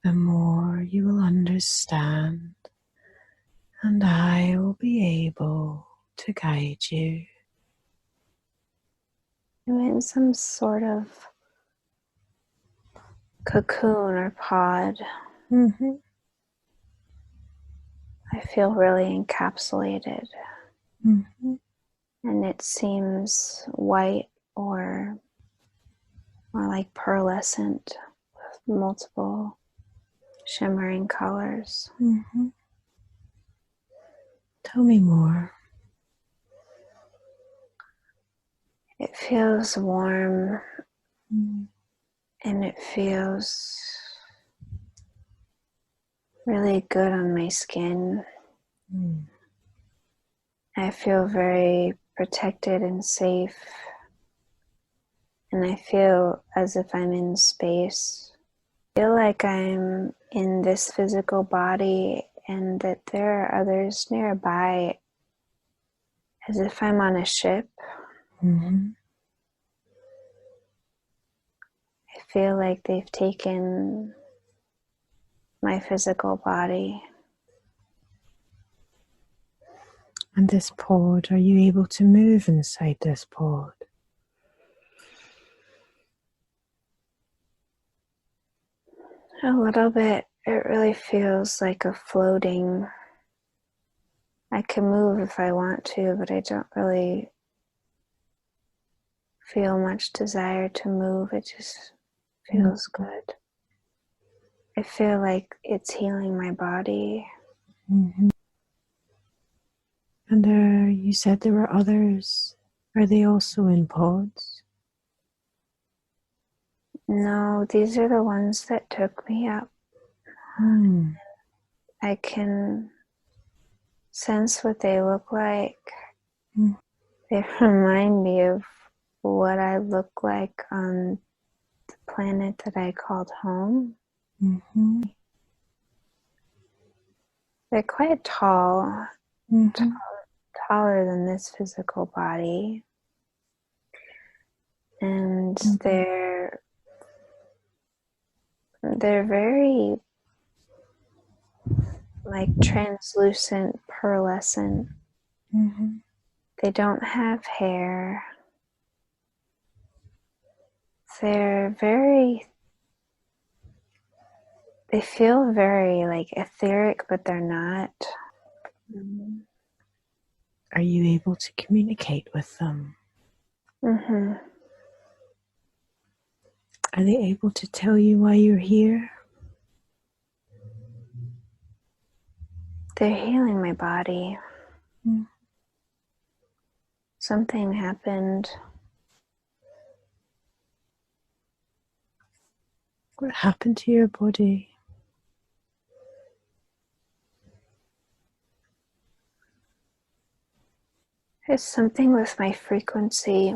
the more you will understand, and I will be able to guide you. I'm in some sort of cocoon or pod. I feel really encapsulated. And it seems white or more like pearlescent with multiple shimmering colors. Tell me more. It feels warm and it feels really good on my skin. I feel very protected and safe, and I feel as if I'm in space. I feel like I'm in this physical body and that there are others nearby, as if I'm on a ship. I feel like they've taken my physical body. And this pod, are you able to move inside this pod? A little bit. It really feels like a floating. I can move if I want to, but I don't really feel much desire to move. It just feels good. I feel like it's healing my body. And you said there were others. Are they also in pods? No, these are the ones that took me up. I can sense what they look like. They remind me of what I look like on the planet that I called home. They're quite tall, taller than this physical body. And they're very like translucent, pearlescent. They don't have hair. They feel very like etheric, but they're not. Are you able to communicate with them? Are they able to tell you why you're here? They're healing my body. Something happened. What happened to your body? There's something with my frequency.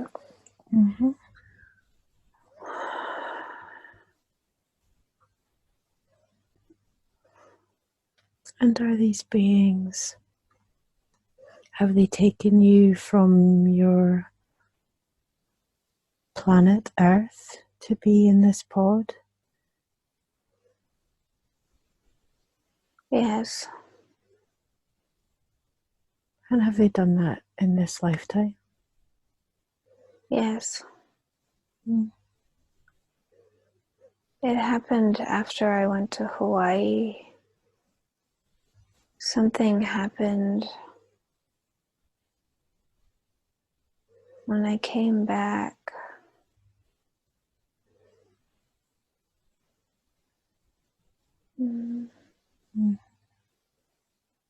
And are these beings, have they taken you from your planet Earth to be in this pod? Yes. And have they done that in this lifetime? Yes. It happened after I went to Hawaii. Something happened when I came back.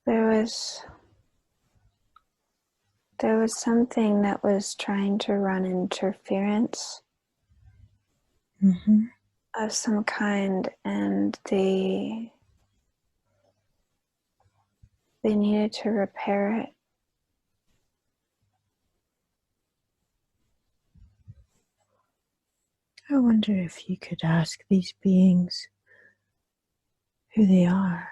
There was something that was trying to run interference of some kind, and they needed to repair it. I wonder if you could ask these beings who they are.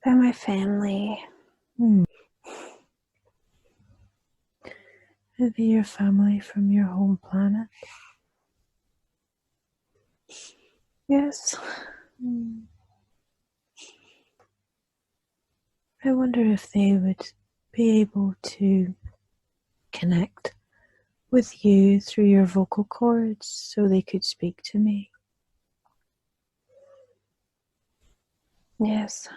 They're my family. Are they your family from your home planet? Yes. I wonder if they would be able to connect with you through your vocal cords so they could speak to me. Yes.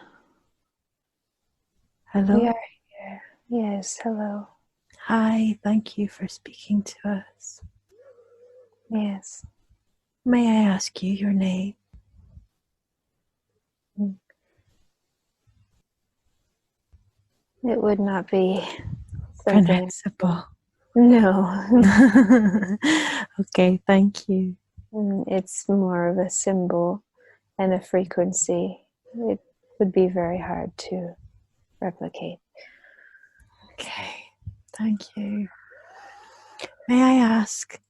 Hello? We are here. Yes, hello. Hi, thank you for speaking to us. Yes. May I ask you your name? It would not be something. Pronounceable. No. Okay, thank you. It's more of a symbol and a frequency. It would be very hard to replicate. Okay, thank you. May I ask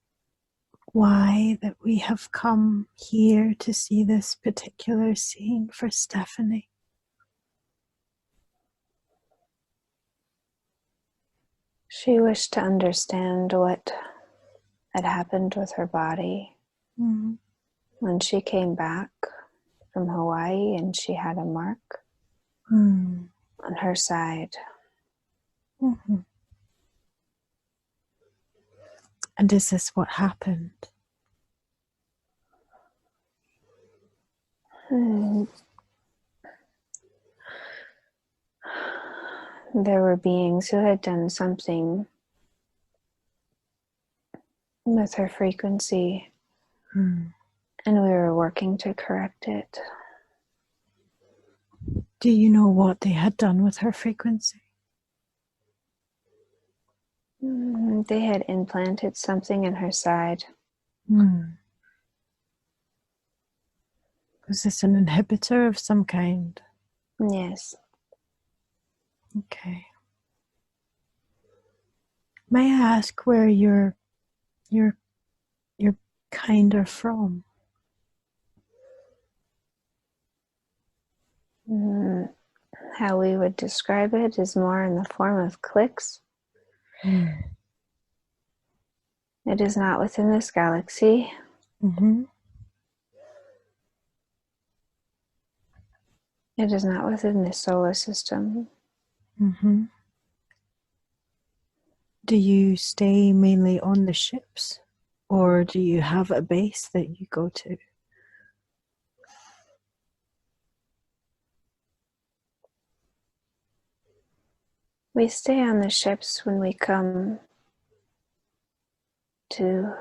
why that we have come here to see this particular scene for Stephanie? She wished to understand what had happened with her body when she came back from Hawaii, and she had a mark on her side. And is this what happened? There were beings who had done something with her frequency, and we were working to correct it. Do you know what they had done with her frequency? They had implanted something in her side. Was this an inhibitor of some kind? Yes. Okay. May I ask where you're kind are from? How we would describe it is more in the form of clicks. It is not within this galaxy. It is not within the solar system. Do you stay mainly on the ships, or do you have a base that you go to? We stay on the ships when we come to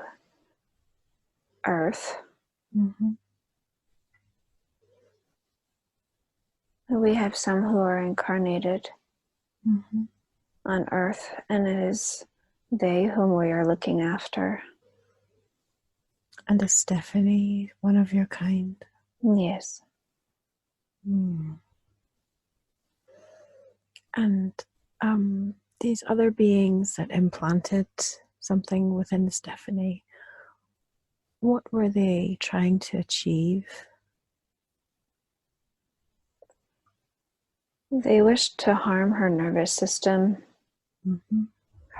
Earth. We have some who are incarnated on Earth, and it is they whom we are looking after. And is Stephanie one of your kind? Yes. And these other beings that implanted something within Stephanie, what were they trying to achieve? They wished to harm her nervous system,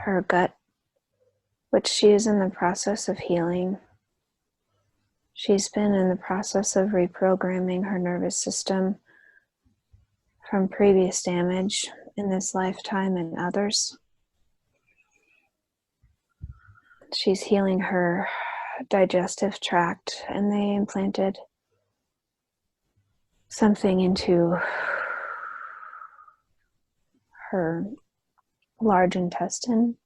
her gut, which she is in the process of healing. She's been in the process of reprogramming her nervous system from previous damage in this lifetime and others. She's healing her digestive tract, and they implanted something into her large intestine.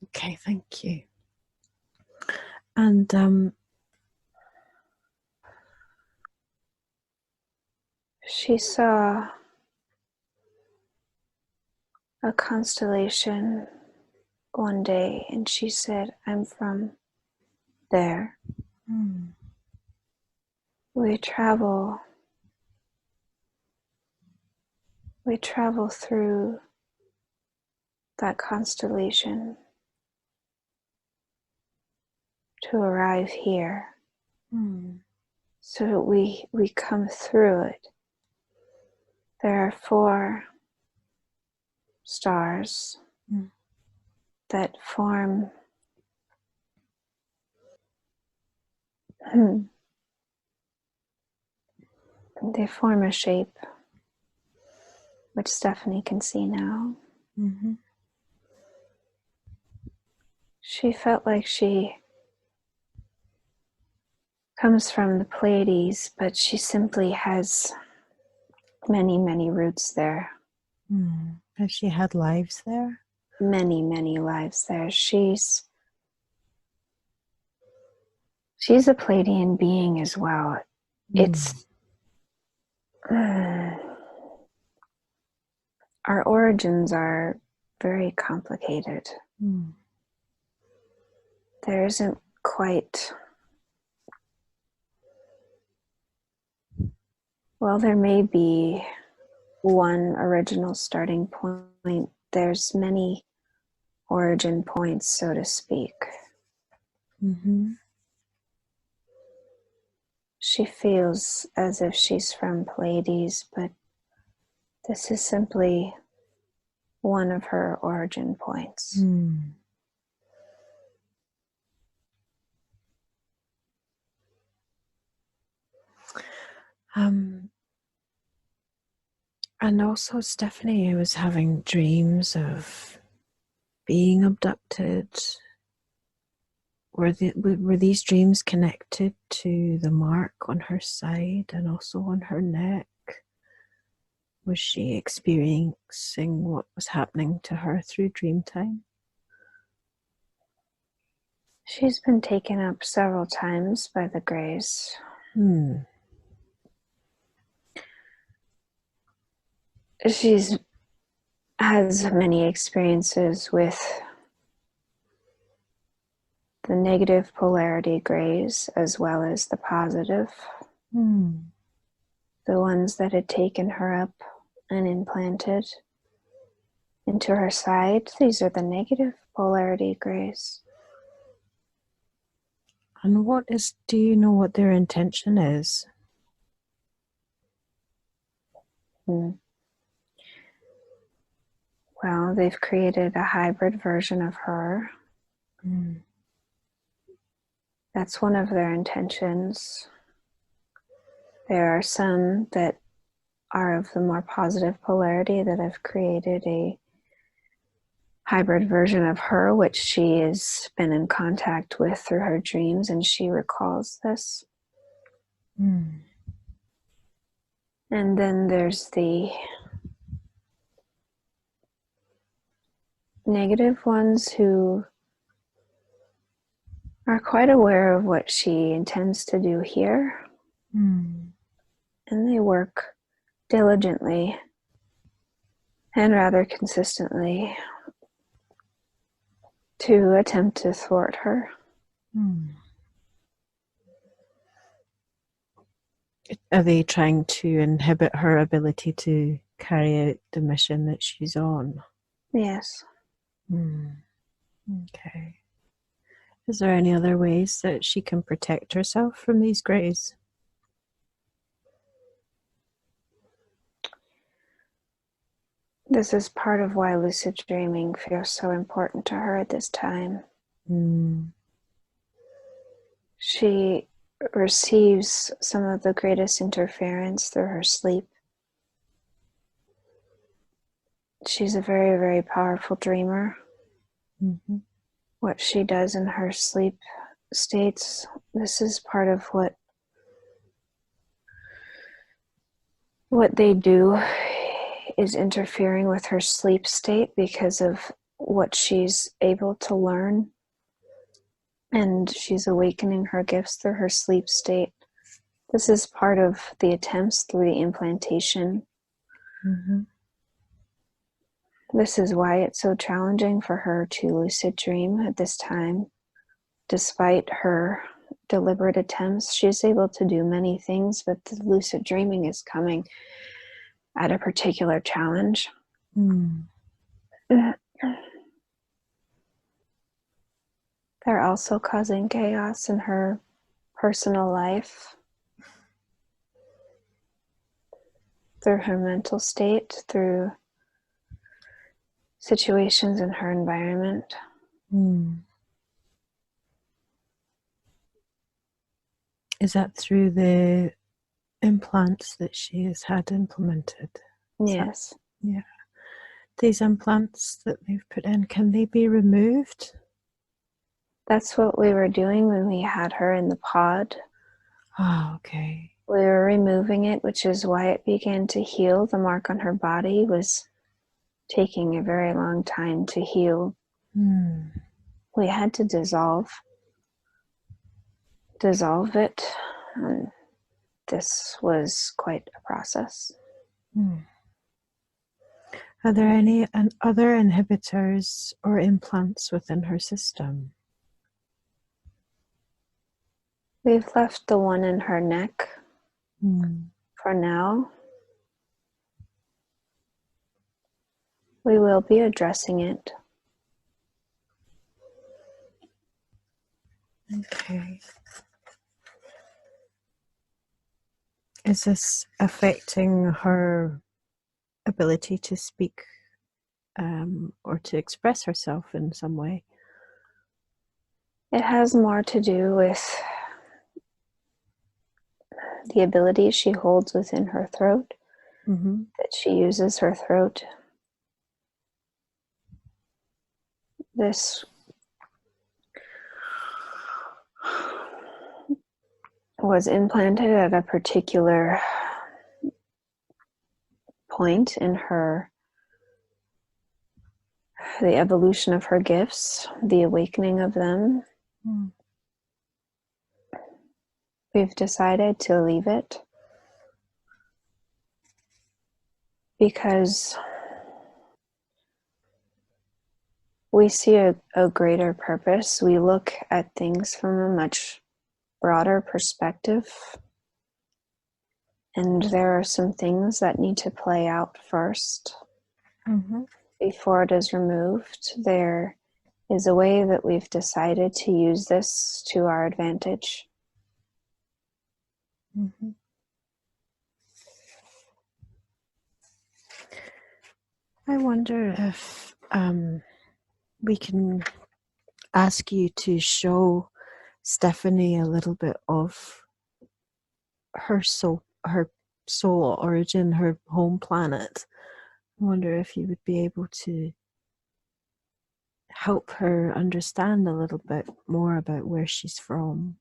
Okay, thank you. And she saw a constellation one day, and she said, "I'm from there." We travel through that constellation to arrive here. So we come through it. There are 4 stars that form They form a shape, which Stephanie can see now. Mm-hmm. She felt like she comes from the Pleiades, but she simply has many, many roots there. Has she had lives there? Many, many lives there. She's a Pleiadian being as well. It's our origins are very complicated. There isn't quite, well, there may be one original starting point. There's many origin points, so to speak. She feels as if she's from Pleiades, but this is simply one of her origin points. And also, Stephanie was having dreams of being abducted. Were these dreams connected to the mark on her side and also on her neck? Was she experiencing what was happening to her through dream time? She's been taken up several times by the Greys. She's has many experiences with the negative polarity Greys as well as the positive. The ones that had taken her up and implanted into her side, these are the negative polarity Greys. And do you know what their intention is? Well, they've created a hybrid version of her. That's one of their intentions. There are some that are of the more positive polarity that have created a hybrid version of her, which she has been in contact with through her dreams, and she recalls this. And then there's the negative ones who are quite aware of what she intends to do here. And they work diligently and rather consistently to attempt to thwart her. Are they trying to inhibit her ability to carry out the mission that she's on? Yes. Okay. Is there any other ways that she can protect herself from these Greys? This is part of why lucid dreaming feels so important to her at this time. She receives some of the greatest interference through her sleep. She's a very, very powerful dreamer. What she does in her sleep states, this is part of what they do is interfering with her sleep state because of what she's able to learn, and she's awakening her gifts through her sleep state. This is part of the attempts through the implantation. This is why it's so challenging for her to lucid dream at this time. Despite her deliberate attempts, she's able to do many things, but the lucid dreaming is coming at a particular challenge. They're also causing chaos in her personal life through her mental state, through situations in her environment. Is that through the implants that she has had implemented? Yes. Yeah. These implants that they've put in, can they be removed? That's what we were doing when we had her in the pod. Oh, okay. We were removing it, which is why it began to heal. The mark on her body was taking a very long time to heal. We had to dissolve it, and this was quite a process. Are there any other inhibitors or implants within her system? We've left the one in her neck for now. We will be addressing it. Okay. Is this affecting her ability to speak or to express herself in some way? It has more to do with the ability she holds within her throat, that she uses her throat. This was implanted at a particular point in the evolution of her gifts, the awakening of them. We've decided to leave it because we see a greater purpose. We look at things from a much broader perspective, and there are some things that need to play out first before it is removed. There is a way that we've decided to use this to our advantage. I wonder if we can ask you to show Stephanie a little bit of her soul origin, her home planet. I wonder if you would be able to help her understand a little bit more about where she's from.